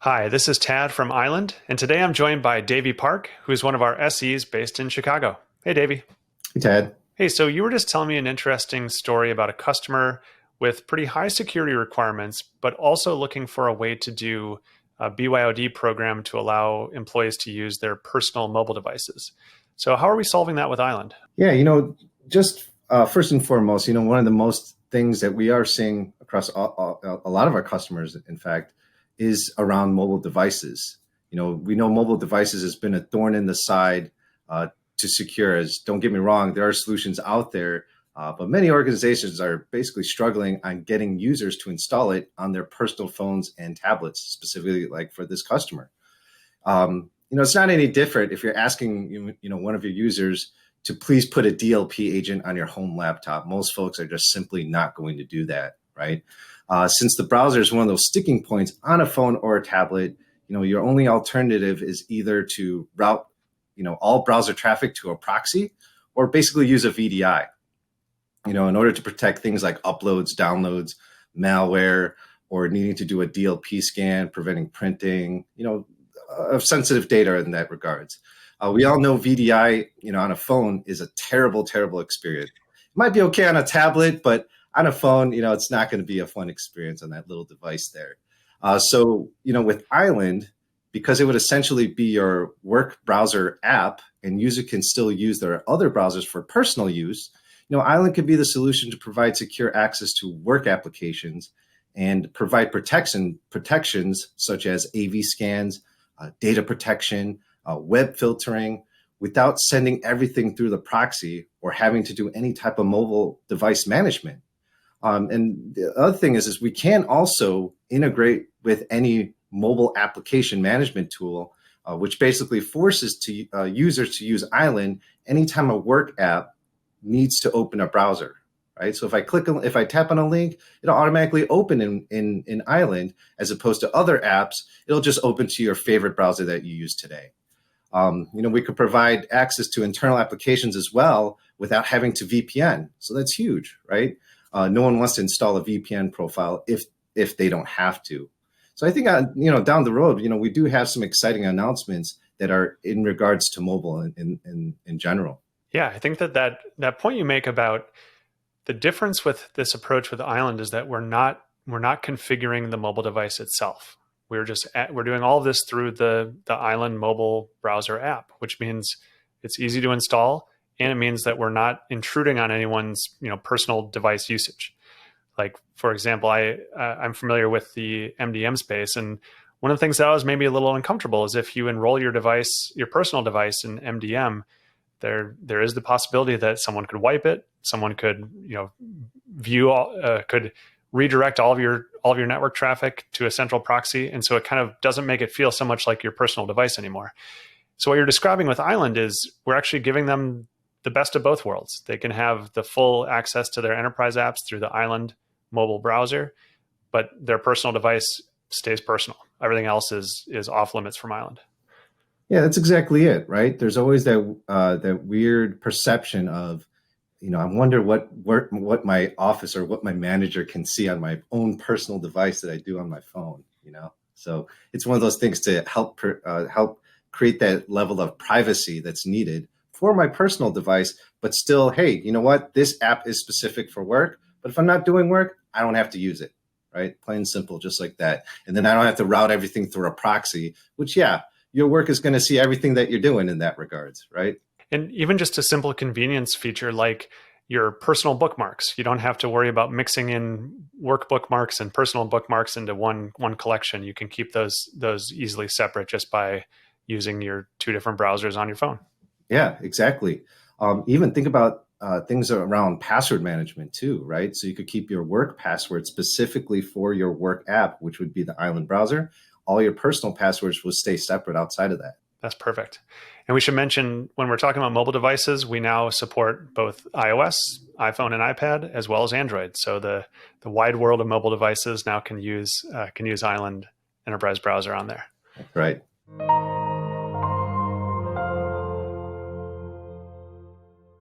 Hi, this is Tad from Island, and today I'm joined by Davie Park, who is one of our SEs based in Chicago. Hey, Davie. Hey, Ted. Hey, so you were just telling me an interesting story about a customer with pretty high security requirements, but also looking for a way to do a BYOD program to allow employees to use their personal mobile devices. So how are we solving that with Island? Yeah, just first and foremost, one of the most things that we are seeing across a lot of our customers, in fact, is around mobile devices. We know mobile devices has been a thorn in the side to secure. As don't get me wrong, there are solutions out there, but many organizations are basically struggling on getting users to install it on their personal phones and tablets, specifically like for this customer. It's not any different if you're asking, one of your users to please put a DLP agent on your home laptop. Most folks are just simply not going to do that, right? Since the browser is one of those sticking points on a phone or a tablet, your only alternative is either to route, all browser traffic to a proxy or basically use a VDI, in order to protect things like uploads, downloads, malware, or needing to do a DLP scan, preventing printing, of sensitive data in that regards. We all know VDI, on a phone is a terrible, terrible experience. It might be okay on a tablet, but on a phone, it's not going to be a fun experience on that little device there. So, with Island, because it would essentially be your work browser app and user can still use their other browsers for personal use, Island could be the solution to provide secure access to work applications and provide protections such as AV scans, data protection, web filtering, without sending everything through the proxy or having to do any type of mobile device management. And the other thing is we can also integrate with any mobile application management tool, which basically forces users to use Island anytime a work app needs to open a browser, right? So if I tap on a link, it'll automatically open in Island, as opposed to other apps, it'll just open to your favorite browser that you use today. We could provide access to internal applications as well without having to VPN. So that's huge, right? No one wants to install a VPN profile if they don't have to. So I think, down the road, we do have some exciting announcements that are in regards to mobile in general. Yeah, I think that point you make about the difference with this approach with Island is that we're not configuring the mobile device itself. We're doing all of this through the Island mobile browser app, which means it's easy to install, and it means that we're not intruding on anyone's personal device usage. Like, for example, I'm familiar with the MDM space, and one of the things that always made me a little uncomfortable is if you enroll your personal device in MDM, there is the possibility that someone could wipe it, someone could could redirect all of your network traffic to a central proxy, and so it kind of doesn't make it feel so much like your personal device anymore. So what you're describing with Island is we're actually giving them the best of both worlds. They can have the full access to their enterprise apps through the Island mobile browser, but their personal device stays personal. Everything else is off limits from Island. Yeah, that's exactly it, right? There's always that weird perception of, I wonder what my office or what my manager can see on my own personal device that I do on my phone. So it's one of those things to help create that level of privacy that's needed for my personal device, but still, hey, you know what? This app is specific for work, but if I'm not doing work, I don't have to use it, right? Plain and simple, just like that. And then I don't have to route everything through a proxy, which, yeah, your work is going to see everything that you're doing in that regards, right? And even just a simple convenience feature like your personal bookmarks. You don't have to worry about mixing in work bookmarks and personal bookmarks into one collection. You can keep those easily separate just by using your two different browsers on your phone. Yeah, exactly. Even think about things around password management too, right? So you could keep your work password specifically for your work app, which would be the Island browser. All your personal passwords will stay separate outside of that. That's perfect. And we should mention, when we're talking about mobile devices, we now support both iOS, iPhone, and iPad, as well as Android. So the wide world of mobile devices now can use Island Enterprise Browser on there. Right.